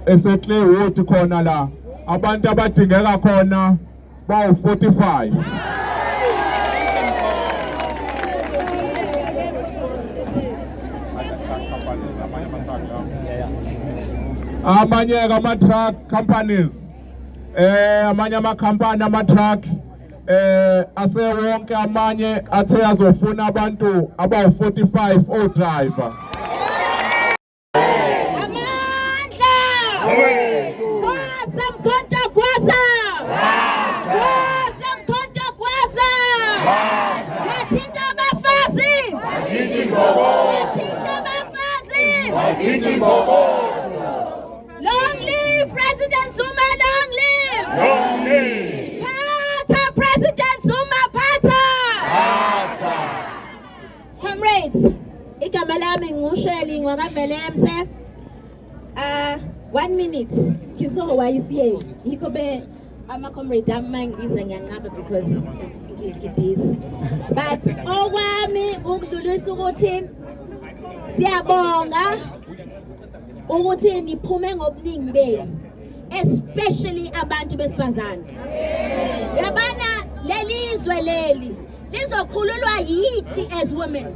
eseClaywood khona la abantu abadingeka khona bawu-45. Amanye ama-truck companies amanye amakhampani ama-truck asewonke amanye athe azofuna abantu abawu-45 o-driver. Long live President Zuma, long live! Long live! Pata President Zuma, pata! Pata! Comrades, igama lami nguShirley Ngwakavelemse. 1 minute. Kiso wayisiye. Yikho be ama-comrade amangibiza ngiyanqaba because ngidisi. But okwami ukudlulisa ukuthi siyabonga ukuthi niphume ngobuningi benu, especially abantu besifazane. Yabana lelizwe leli lizokhululwa yithi as women.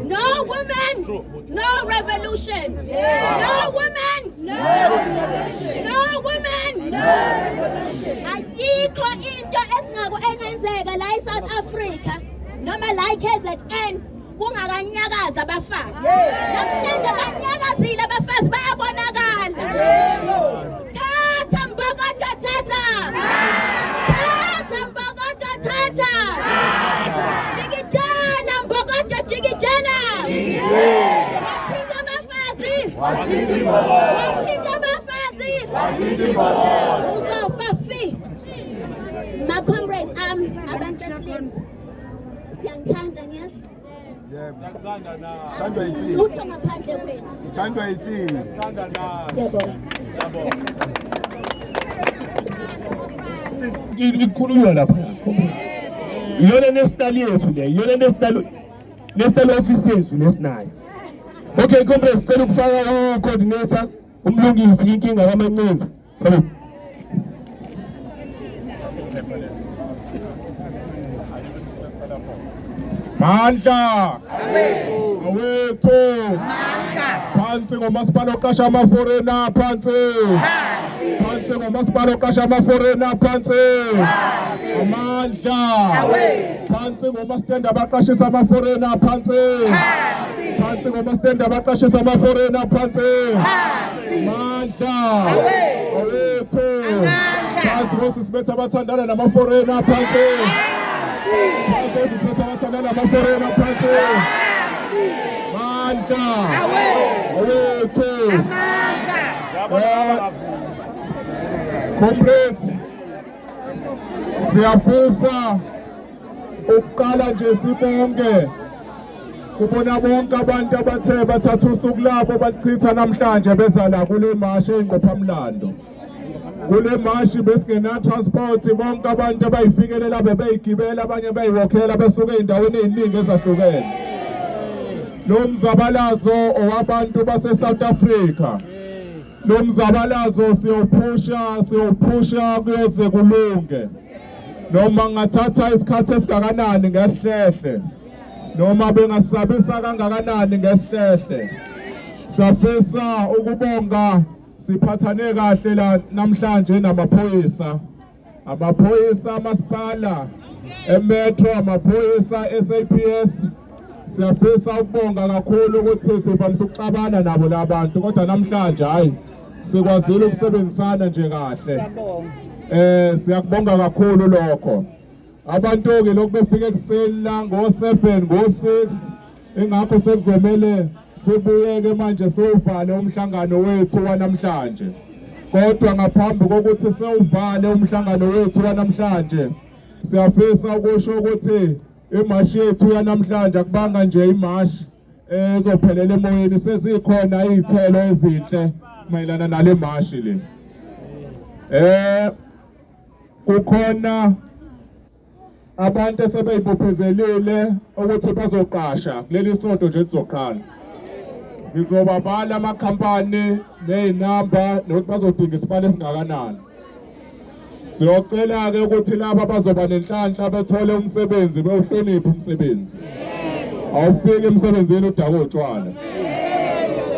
No women, no revolution. No women, no revolution. No women, no revolution. Ayikho into esingako engenzeka la eSouth Africa noma la eKZN kungakanyakaza abafazi. Namhlanje banyakazile abafazi bayabonakala. Thatha Mbokodo, thatha. Thatha Mbokodo, thatha. Jikijana Mbokodo, jikijana. Wathinta abafazi. Wathinta Mbokodo. Wathinta abafazi. Wathinta Mbokodo. Uzofa fi. My comrades, abantu besilisa. Siyangithanda ngiyazi. Sandwa ithi. Utho ngaphandle kwenu. Sandwa ithi. Siyabonga. Ikhulunywa lapha comrades. Iyona nesitali yethu le, iyona nesitali office yethu lesinayo. Okay comrades, sicela ukufaka coordinator umlungisi inkinga kaMancenza. Sabathi. Mandla awethu phansi ngomasipala oqasha ama-foreigner phansi ngomasipala oqasha ama-foreigner amandla phansi ngomasitenda abaqashisa ama-foreigner phansi ngomasitenda abaqashisa ama-foreigner mandla awethu phansi ngosisibethu abathandana nama-foreigner sisibetha abathandana ama-foreigner mandla awethu comrades, siyafisa ukuqala nje sibonke kubona bonke abantu abathe bathatha usuku labo bachitha namhlanje beza la kule mashi eyingqophamlando. Kule mashi besingena transport bonke abantu abayifikelela bebeyigibela abanye bayiwokhela besuka endaweni eziningi ezahlukene. Lo mzabalazo owabantu base South Africa. Lo mzabalazo siyopusha kuyoze kulunge. Noma ngathatha isikhathi esingakanani ngesihlehla. Noma bengasabisa kangakanani ngesihlehla. Safisa ukubonga siphathane kahle la namhlanje namaphoyisa. Amaphoyisa amasipala, emetro, amaphoyisa SAPS. Siyafisa ukubonga kakhulu ukuthi sivamisa ukuxabana nabo labantu kodwa namhlanje hayi sikwazile ukusebenzisana nje kahle. Siyakubonga kakhulu lokho. Abantu ke lokhu befike ekseni la ngo7 ngo6 ingakho sekuzomela sibuyeke manje sowuvale umhlangano wethu wanamhlanje. Kodwa ngaphambi kokuthi sewuvale umhlangano wethu wanamhlanje siyafisa ukusho ukuthi imashi yethu yanamhlanje akubanga nje imashi ezophelela emoyeni, sezikhona izithelo ezinhle mayelana nale mashi le. Kukhona abantu sebeyibophezelile ukuthi bazoqasha kuleli sonto nje lizoqala. ngizobabala amakhampani nezinamba nokuthi bazodinga isibalo esingakanani. Siyocela ke ukuthi laba bazoba nenhlanhla bethole umsebenzi bewuhloniphe umsebenzi. Awufike emsebenzini udaka utshwala.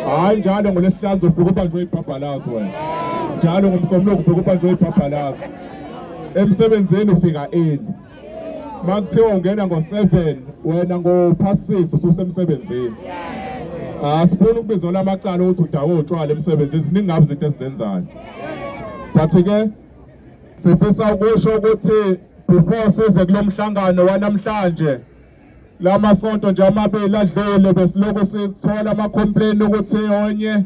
Hayi njalo ngolesihlanu ufika ubanjwe ibhabhalazi wena. Njalo ngomsombuluko ufika ubanjwe ibhabhalazi. Emsebenzini ufika early. Makuthiwa ungena ngo7 wena ngo6 ususemsebenzini. Asifuni ukubizwa amacala ukuthi udaka utshwala emsebenzini siningabe izinto esizenzayo. But ke sifisa ukusho ukuthi before size kulomhlangano wanamhlanje lama sonto nje amabili adlule besiloko sithola ama complaint ukuthi onye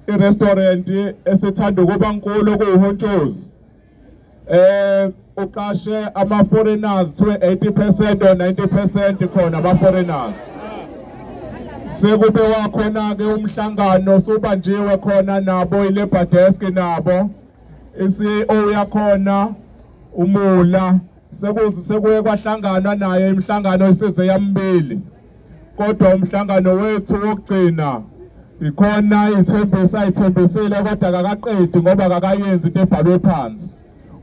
i-restaurant esithanda ukuba nkulu kuyihontshozzi uqashe ama foreigners to 80% or 90% khona ama foreigners. Sekube wakhona ke umhlangano sobanjiwe khona nabo i-labor desk nabo i-CEO yakhona umula sekuye kwahlangana naye imhlangano isize yambili kodwa umhlangano wethu wokugcina ikhona ithembisile kodwa akaqedi ngoba akakayenzi into ebhalwe phansi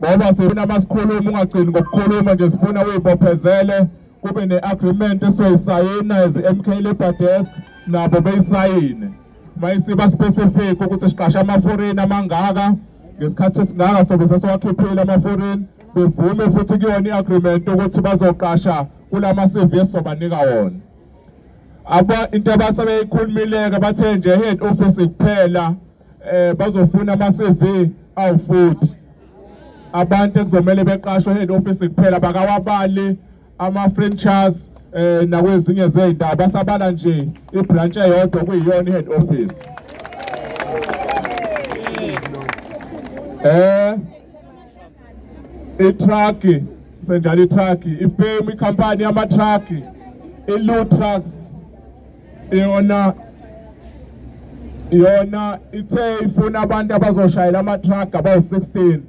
ngoba sifuna masikhuluma ungagcini ngokukhuluma nje sifuna uyibophezele kube ne-agreement esizoyisayina as MK Labor Desk nabo beyisayine mayisiba specific ukuthi siqashe ama-foreign amangaka ngesikhathi esingaka sobe sesowakhiphile ama-foreign bevume futhi kuyona i-agreement ukuthi bazoqasha kulama CV esizobanika wona. Into abasebeyikhulumileke bathe nje head office kuphela bazofuna ama CV awu40. Abantu ekuzomele beqashwe head office kuphela bakawabali ama franchise nakwezinye zezindaba basabala nje ibranch eyodwa kuyiyona head office. I-truck senjalo i-truck ifame ikhampani yama-truck i-Load Trucks yona ithe ifuna abantu abazoshayela ama-truck abawu-16.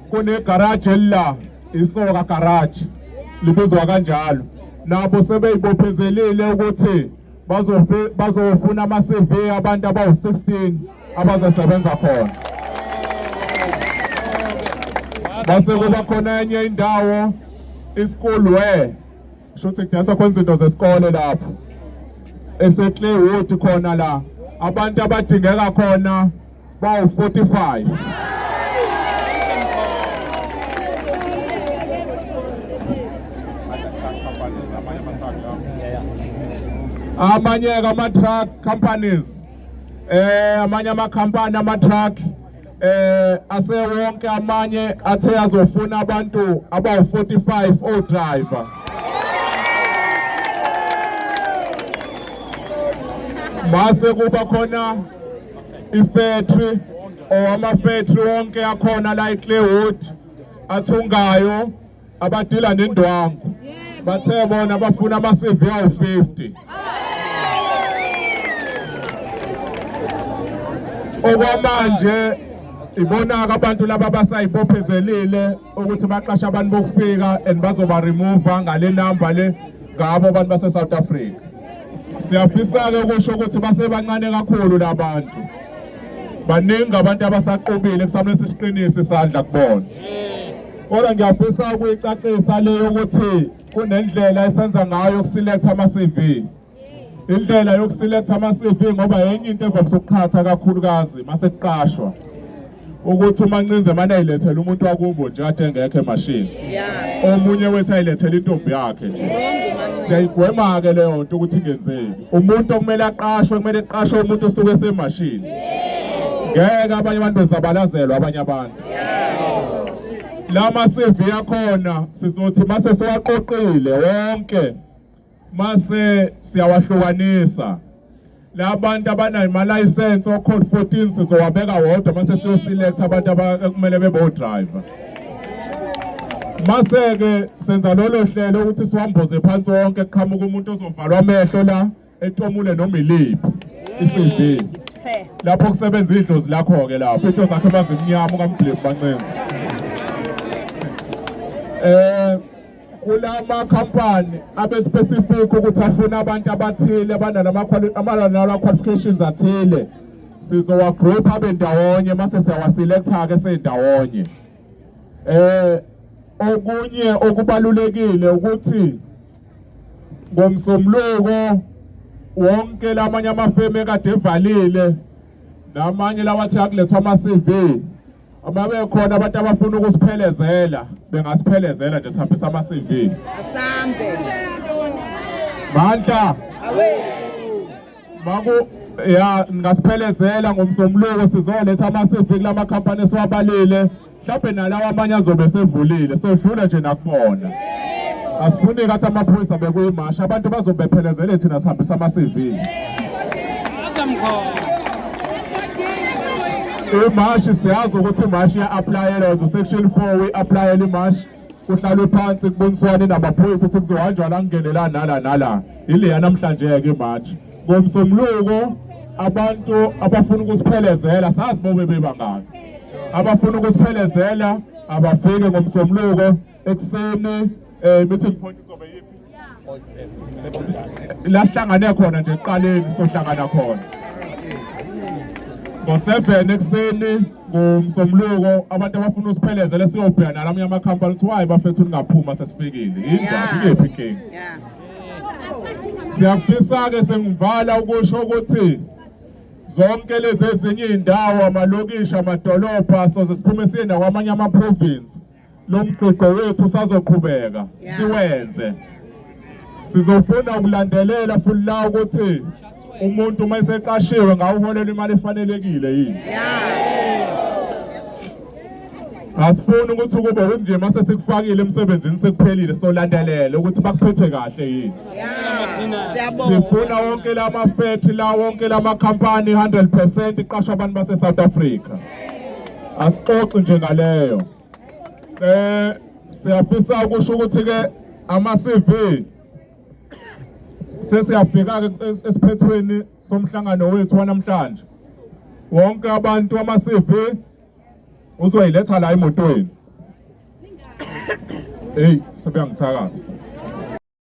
Kune garage la isoka garage libizwa kanjalo nabo sebeyibophezelile ukuthi bazofuna ama CV abantu abawu-16 abazosebenza khona. Base kuba khona enye indawo iSchool Wear shothi kudasa khona izinto zesikole lapho eseClaywood khona la abantu abadingeka khona bawu-45. Amanye ama-truck companies amanye amakhampani ama-truck asewonke amanye athe azofuna abantu abawu-45 o-driver. Mase kuba khona i-factory or ama-factory wonke akhona la eClaywood athungayo abadila nendwangu bathe bona bafuna ama-CV awu-50. Okwamanje ibonaka abantu laba basayibophezelile ukuthi baqasha abantu bokufika and bazoba remove ngale number le ngabo abantu base South Africa. Siyafisa ke ukusho ukuthi basebancane kakhulu labantu. Baningi abantu abasaqobile kusamele sisiqinise isandla kubona. Kodwa ngiyafisa ukuyicacisa leyo ukuthi kunendlela esenza ngayo ukuselect ama CV. Indlela yokuselecta ama CV ngoba yenye into evamise ukukhatha kakhulukazi mase kuqashwa ukuthi umancinze manje ayilethele umuntu wakubo nje kade engekho emashini. Omunye wethu ayilethele intombi yakhe nje. Siyayigwema ke leyo nto ukuthi ingenzeki. Umuntu okumele aqashwe kumele eqashwe umuntu osuke esemashini. Ngeke abanye abantu bezabalazelwa abanye abantu. Lama CV yakhona sizothi mase siwaqoqile wonke mase siyawahlukanisa labantu abanayo ima license o code 14 sizowabeka wodwa mase siyoselect abantu abakumele bebe driver. Mase ke senza lolo hlelo ukuthi siwamboze phansi wonke kuqhamuka umuntu ozovalwa amehlo la etomule noma iliphi i-CV lapho kusebenza idlozi lakho ke lapho into zakhe bazimnyama ukamdleki bancenze kulama company abe specific ukuthi afuna abantu abathile abanala qualifications athile sizowa group abe ndawonye mase siyawaselecta ke sendawonye okunye okubalulekile ukuthi ngomsombuluko wonke lamanye amafeme ekade evalile namanye lawathi akulethwa ama-CV amabe khona abantu abafuna ukusiphelezela bengasiphelezela nje sihambisa ama-CV Asambe. mandla ya ngasiphelezela ngomsombuluko sizoletha ama-CV kulama company esiwabalile mhlawumbe nalawa amanye azobe sevulile sodlula nje nakubona asifuni kathi amaphoyisa bekuyimasha abantu bazobephelezele thina sihambisa ama-CV imashi siyazi ukuthi imashi ya-aplayela section 4 we-aplayela imashi kuhlalwe phansi kuboniswane namaphoyisa ukuthi kuzohanjwa la kungenela nala ile namhlanje-ke imashi ngomsombuluko abantu abafuna ukusiphelezela sazi bobe bebangaki abafuna ukusiphelezela abafike ngomsombuluko ekuseni meeting point izobe yiphi la sihlangane khona nje ekuqaleni sohlangana khona ngo-7 ekuseni ngomsombuluko abantu abafuna usiphelezele siyobheka nalamanye amakhampani ukuthi why bafethu ningaphuma sesifikile indaba ikephi inkinga siyafisa-ke sengivala ukusho ukuthi zonke lezi ezinye iy'ndawo amalokishi amadolobha soze siphume siye nakwamanye ama-province lo mgqiqo wethu usazoqhubeka siwenze sizofuna ukulandelela futhi la ukuthi umuntu uma eseqashiwe ngawuholela imali efanelekile yini asifuni ukuthi kube nje mase sikufakile emsebenzini sekuphelile solandelela ukuthi bakuphethe kahle yini sifuna wonke lamafethi la wonke lamakhampani 100% iqasha abantu base-South Africa asixoxe nje ngaleyo siyafisa ukusho ukuthi-ke ama-CV sesiyafika-ke esiphethweni somhlangano wethu wanamhlanje wonke abantu ama-CV uzoyiletha la emotweni sebeyangithakatha